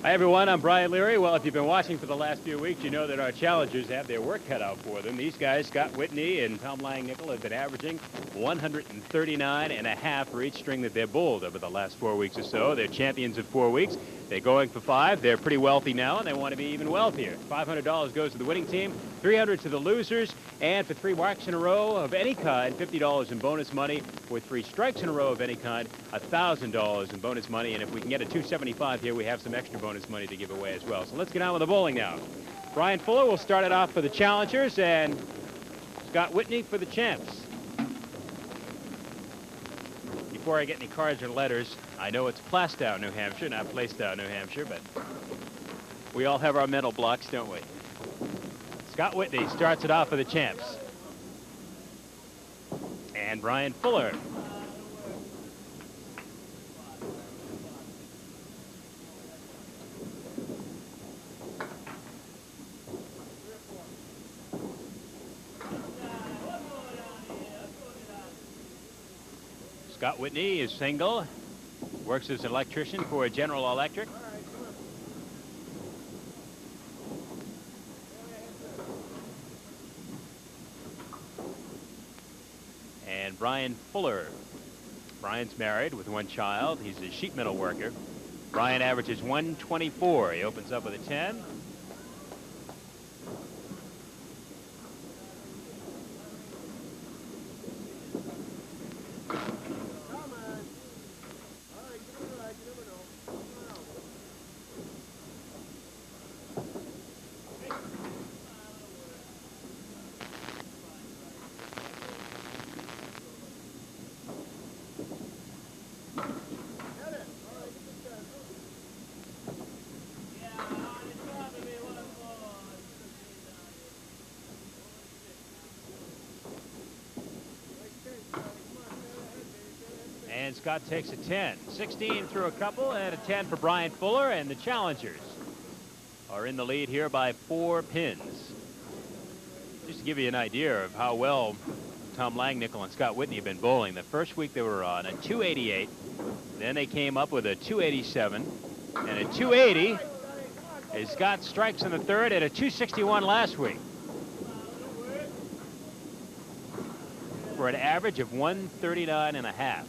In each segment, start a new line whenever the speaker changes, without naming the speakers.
Hi, everyone. I'm Brian Leary. Well, if you've been watching for the last few weeks, you know that our challengers have their work cut out for them. These guys, Scott Whitney and Tom Langnickel, have been averaging 139.5 for each string that they're bowled over the last 4 weeks or so. They're champions of 4 weeks. They're going for 5. They're pretty wealthy now, and they want to be even wealthier. $500 goes to the winning team, $300 to the losers, and for 3 marks in a row of any kind, $50 in bonus money. For 3 strikes in a row of any kind, $1,000 in bonus money. And if we can get a 275 here, we have some extra bonus money to give away as well. So let's get on with the bowling now. Brian Fuller will start it off for the challengers, and Scott Whitney for the champs. Before I get any cards or letters, I know it's Plastow, New Hampshire, not Plaistow, New Hampshire, but we all have our mental blocks, don't we? Scott Whitney starts it off for the champs. And Brian Fuller. Scott Whitney is single, works as an electrician for General Electric. And Brian Fuller. Brian's married with 1 child. He's a sheet metal worker. Brian averages 124. He opens up with a 10. And Scott takes a 10. 16 through a couple, and a 10 for Brian Fuller, and the challengers are in the lead here by 4 pins. Just to give you an idea of how well Tom Langnickel and Scott Whitney have been bowling. The first week they were on a 288. Then they came up with a 287 and a 280. As Scott strikes in the third at a 261 last week. For an average of 139.5.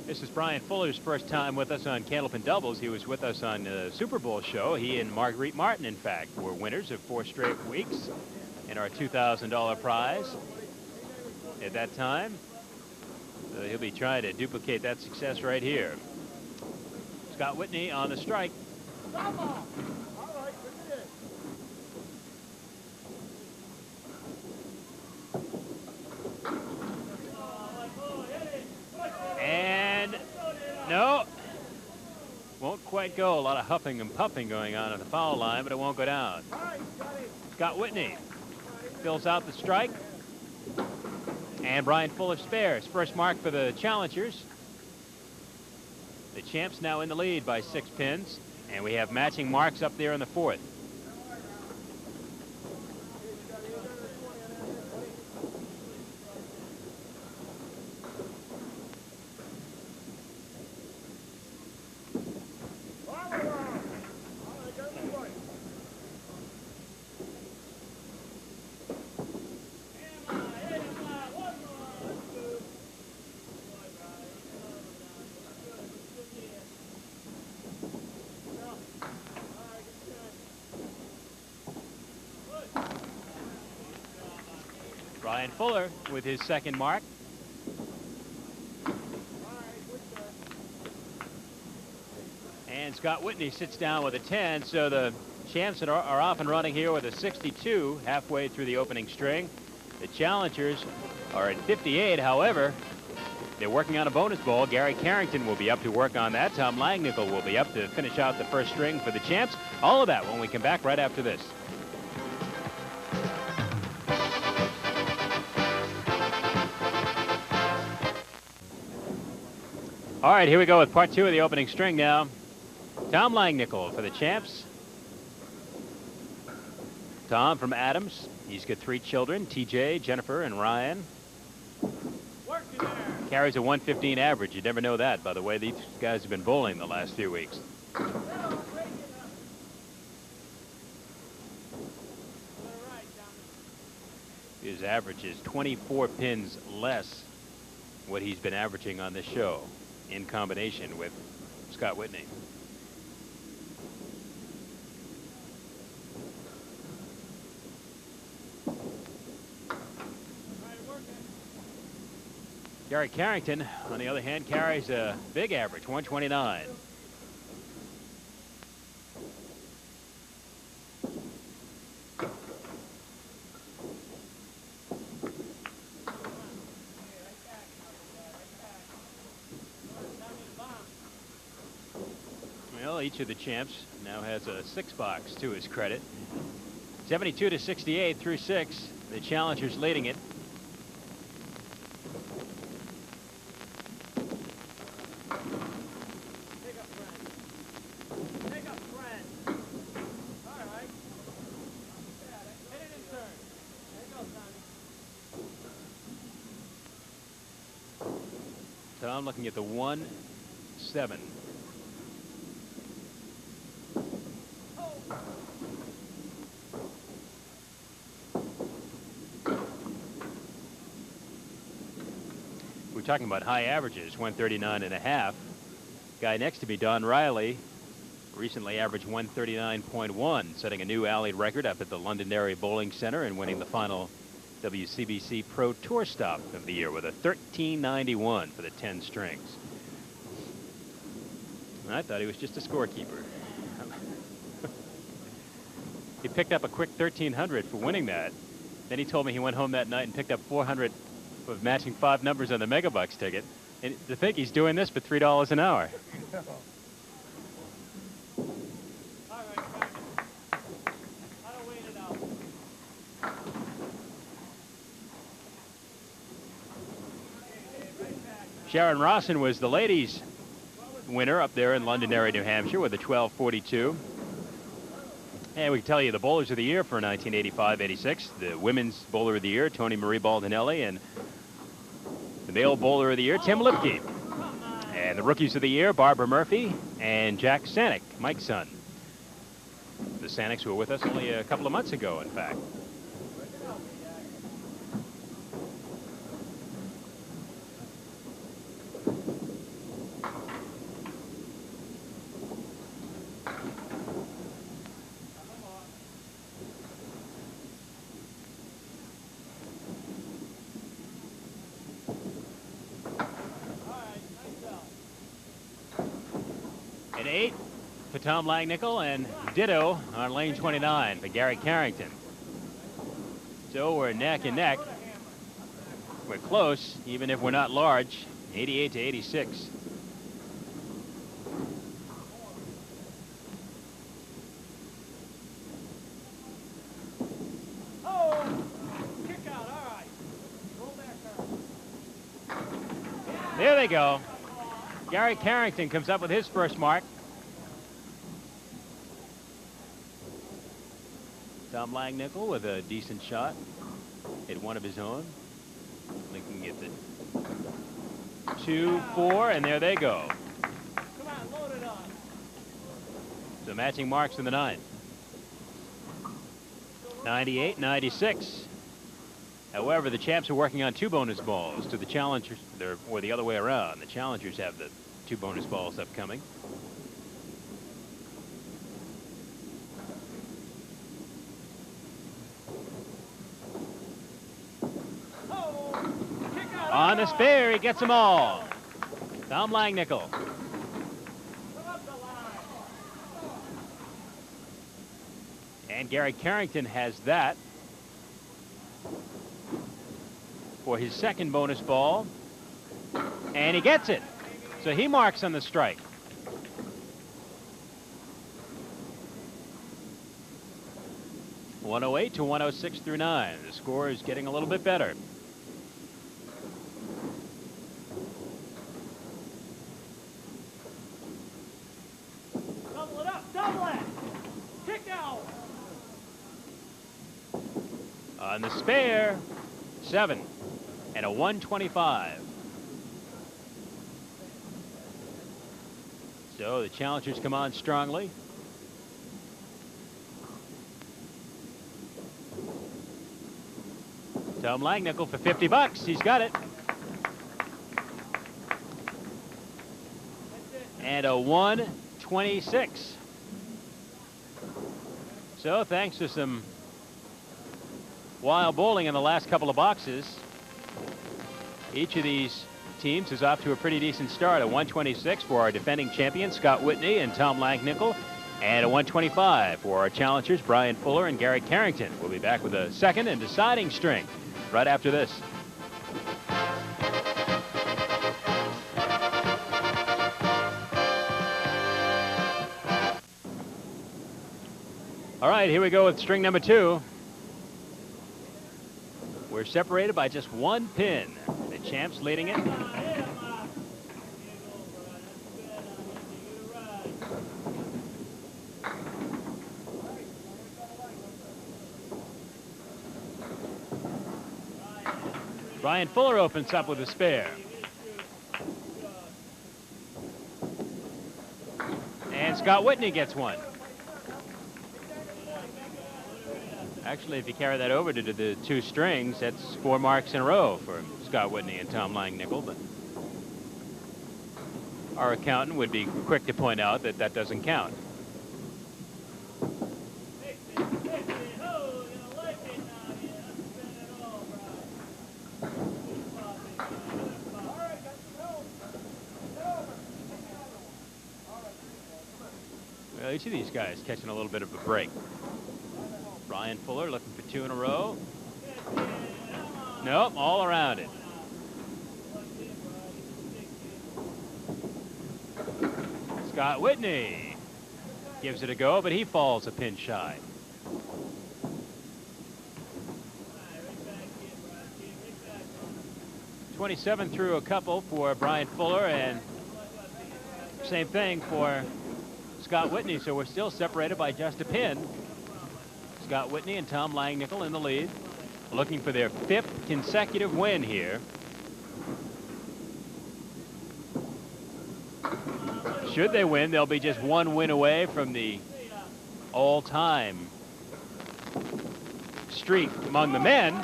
This is Brian Fuller's first time with us on Candlepin Doubles. He was with us on the Super Bowl show. He and Marguerite Martin, in fact, were winners of 4 straight weeks in our $2,000 prize at that time. So he'll be trying to duplicate that success right here. Scott Whitney on the strike. And no, won't quite go. A lot of huffing and puffing going on the foul line, but it won't go down. Scott Whitney fills out the strike. And Brian Fuller spares. First mark for the challengers. The champs now in the lead by 6 pins. And we have matching marks up there in the 4th. Brian Fuller with his second mark. And Scott Whitney sits down with a 10, so the champs are off and running here with a 62 halfway through the opening string. The challengers are at 58, however, they're working on a bonus ball. Gary Carrington will be up to work on that. Tom Langnickel will be up to finish out the first string for the champs. All of that when we come back right after this. All right, here we go with part 2 of the opening string now. Tom Langnickel for the champs. Tom from Adams. He's got 3 children, TJ, Jennifer, and Ryan. Carries a 115 average. You never know that, by the way. These guys have been bowling the last few weeks. His average is 24 pins less what he's been averaging on this show in combination with Scott Whitney. Gary Carrington, on the other hand, carries a big average, 129. Well, each of the champs now has a 6-box to his credit. 72 to 68 through 6. The challengers leading it. Tom looking at the 1-7. We're talking about high averages, 139.5. Guy next to me, Don Riley, recently averaged 139.1, setting a new alley record up at the Londonderry Bowling Center and winning the final WCBC Pro Tour stop of the year with a 1391 for the 10 strings. And I thought he was just a scorekeeper. He picked up a quick 1300 for winning that. Then he told me he went home that night and picked up 400 of matching 5 numbers on the Megabucks ticket. And to think he's doing this for $3 an hour. Sharon Rawson was the ladies' winner up there in Londonderry, New Hampshire with a 1242. And we can tell you the bowlers of the year for 1985-86. The women's bowler of the year, Tony Marie Baldinelli, and the male bowler of the year, Tim Lipke. And the rookies of the year, Barbara Murphy and Jack Sanick, Mike's son. The Sanicks were with us only a couple of months ago, in fact. An 8 for Tom Langnickel, and ditto on lane 29 for Gary Carrington. So we're neck and neck. We're close, even if we're not large. 88 to 86. There they go. Gary Carrington comes up with his first mark. Tom Langnickel with a decent shot. Hit one of his own. Lincoln gets it. 2, 4, and there they go. Come on, load it on. So matching marks in the 9th. 98, 96. However, the champs are working on 2 bonus balls to the challengers, or the other way around. The challengers have the 2 bonus balls upcoming. On the spare, he gets them all. Tom Langnickel. And Gary Carrington has that for his second bonus ball. And he gets it. So he marks on the strike. .108 to 106 through 9. The score is getting a little bit better. On the spare, 7 and a 125. So the challengers come on strongly. Tom Langnickel for 50 bucks. He's got it. And a 126. So thanks to some wild bowling in the last couple of boxes, each of these teams is off to a pretty decent start. A 126 for our defending champions, Scott Whitney and Tom Langnickel, and a 125 for our challengers, Brian Fuller and Gary Carrington. We'll be back with a second and deciding string right after this. All right, here we go with string number 2. We're separated by just 1 pin. The champs leading it. Brian Fuller opens up with a spare. And Scott Whitney gets one. Actually, if you carry that over to the 2 strings, that's 4 marks in a row for Scott Whitney and Tom Langnickel. But our accountant would be quick to point out that that doesn't count. Well, each of these guys catching a little bit of a break. Brian Fuller looking for 2 in a row. Nope, all around it. Scott Whitney gives it a go, but he falls a pin shy. .27 through a couple for Brian Fuller, and same thing for Scott Whitney, so we're still separated by just a pin. Scott Whitney and Tom Langnickel in the lead, looking for their 5th consecutive win here. Should they win, they'll be just 1 win away from the all-time streak among the men.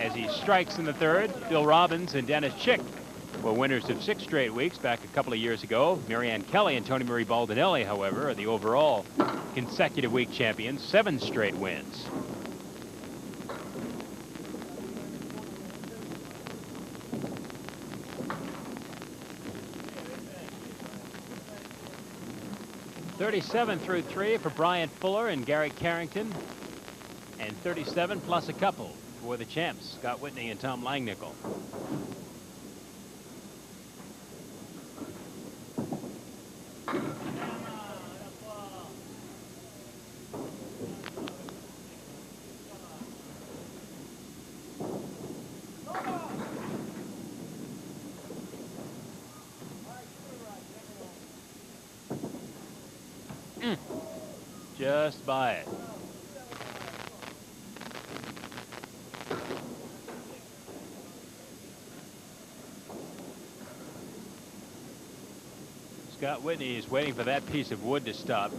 As he strikes in the 3rd, Bill Robbins and Dennis Chick were winners of 6 straight weeks back a couple of years ago. Marianne Kelly and Tony Marie Baldinelli, however, are the overall consecutive week champions, 7 straight wins. .37 through 3 for Brian Fuller and Gary Carrington, and 37 plus a couple for the champs, Scott Whitney and Tom Langnickel. Just by it. Scott Whitney is waiting for that piece of wood to stop.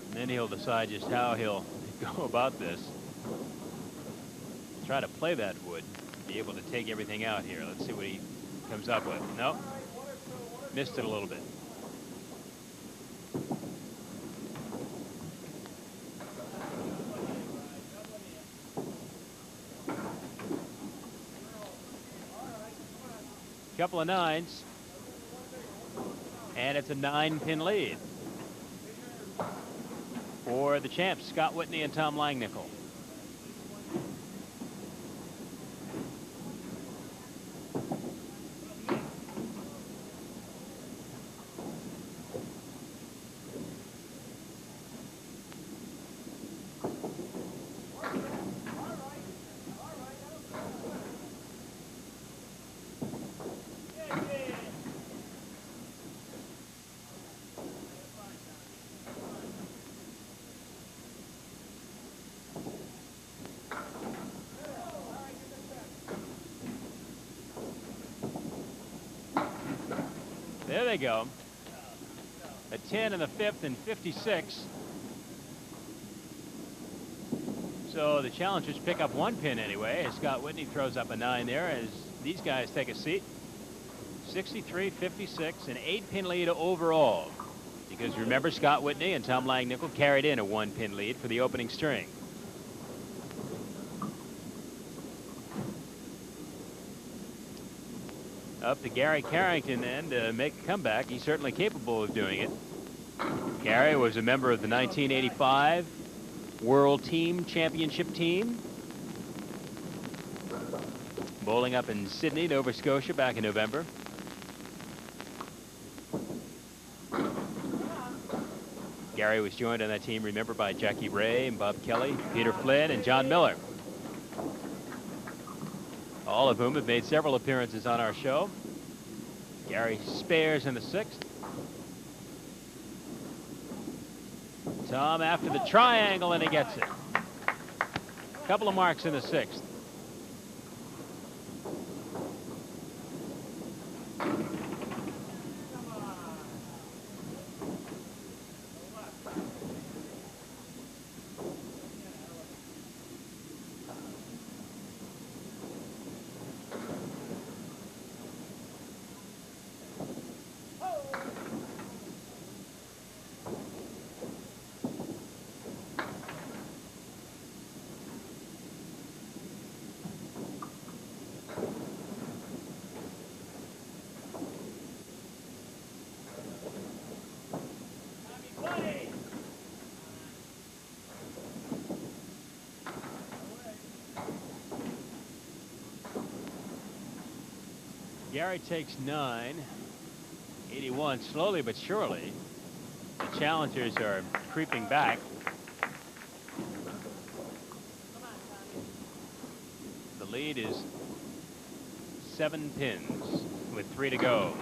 And then he'll decide just how he'll go about this. Try to play that wood, be able to take everything out here. Let's see what he comes up with. No, missed it a little bit. Couple of 9s, and it's a 9-pin lead for the champs, Scott Whitney and Tom Langnickel. they go. A 10 in the 5th and 56. So the challengers pick up 1 pin anyway, as Scott Whitney throws up a 9 there as these guys take a seat. 63-56, an 8-pin lead overall. Because remember, Scott Whitney and Tom Langnickel carried in a 1-pin lead for the opening string. Up to Gary Carrington then to make a comeback. He's certainly capable of doing it. Gary was a member of the 1985 World Team Championship team, bowling up in Sydney, Nova Scotia back in November. Gary was joined on that team, remember, by Jackie Ray and Bob Kelly, Peter Flynn, and John Miller, all of whom have made several appearances on our show. Gary spares in the 6th. Tom after the triangle, and he gets it. A couple of marks in the 6th. Gary takes 9, 81, slowly but surely. The challengers are creeping back. The lead is 7 pins with 3 to go.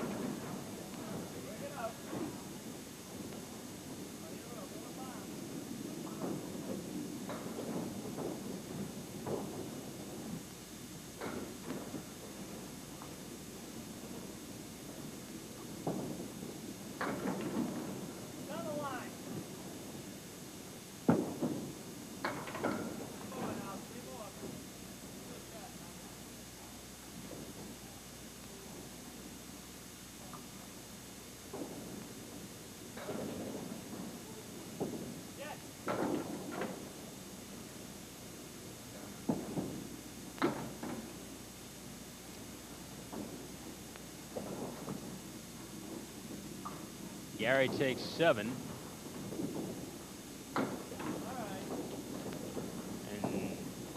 Gary takes 7. And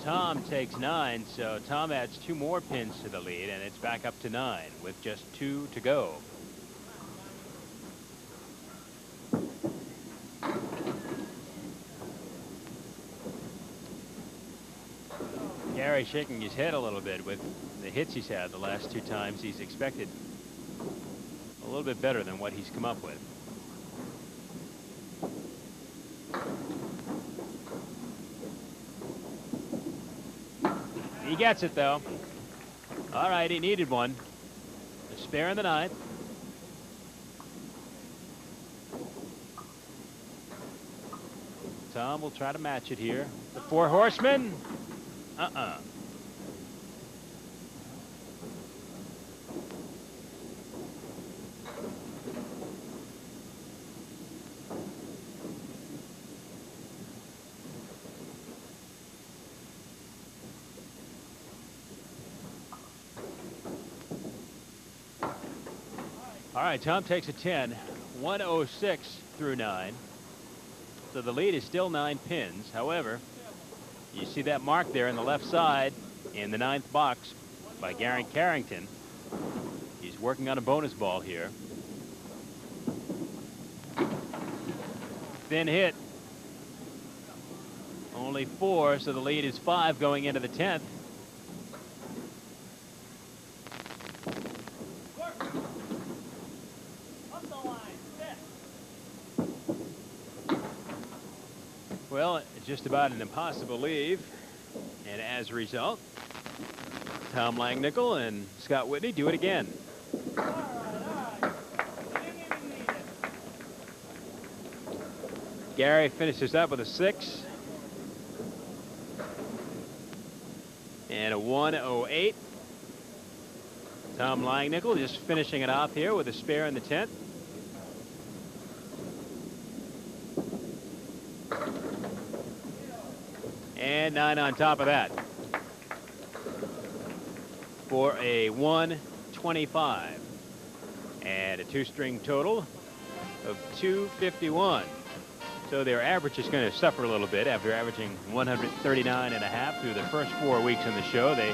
Tom takes 9, so Tom adds 2 more pins to the lead, and it's back up to 9 with just 2 to go. Gary shaking his head a little bit with the hits he's had the last 2 times. He's expected a little bit better than what he's come up with. He gets it, though. All right, he needed one. A spare in the 9th. Tom will try to match it here. The 4 horsemen. All right, Tom takes a 10, 106 through 9. So the lead is still 9 pins. However, you see that mark there in the left side in the 9th box by Gary Carrington. He's working on a bonus ball here. Thin hit. Only 4, so the lead is 5 going into the 10th. Well, it's just about an impossible leave, and as a result, Tom Langnickel and Scott Whitney do it again. Gary finishes up with a 6. And a 108. Tom Langnickel just finishing it off here with a spare in the 10th. And 9 on top of that. For a 125. And a 2-string total of 251. So their average is going to suffer a little bit after averaging 139.5 through the first 4 weeks in the show. They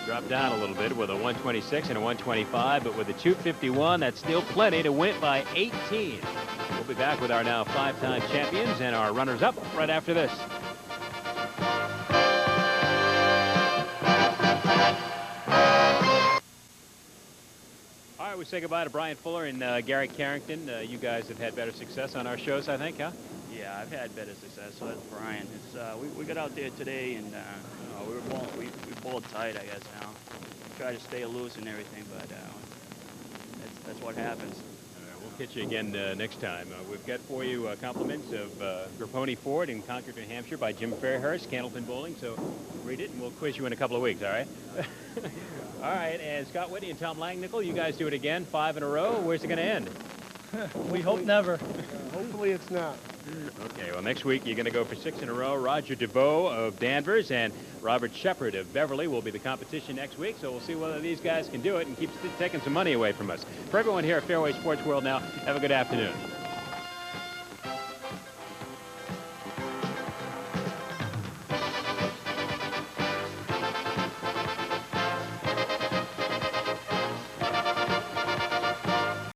dropped down a little bit with a 126 and a 125, but with a 251, that's still plenty to win by 18. We'll be back with our now 5-time champions and our runners-up right after this. All right, we say goodbye to Brian Fuller and Gary Carrington. You guys have had better success on our shows, I think, huh?
Yeah, I've had better success. So has Brian. It's we got out there today and we pulled tight, I guess. Now try to stay loose and everything, but that's what happens.
We'll catch you again next time. We've got for you compliments of Grapponi Ford in Concord, New Hampshire by Jim Fairhurst, Candlepin Bowling. So read it and we'll quiz you in a couple of weeks. All right. All right, and Scott Whitney and Tom Langnickel, you guys do it again, 5 in a row. Where's it going to end?
We hope never.
Hopefully it's not.
Okay, well, next week you're going to go for 6 in a row. Roger DeVoe of Danvers and Robert Shepard of Beverly will be the competition next week, so we'll see whether these guys can do it and keep taking some money away from us. For everyone here at Fairway Sports World now, have a good afternoon.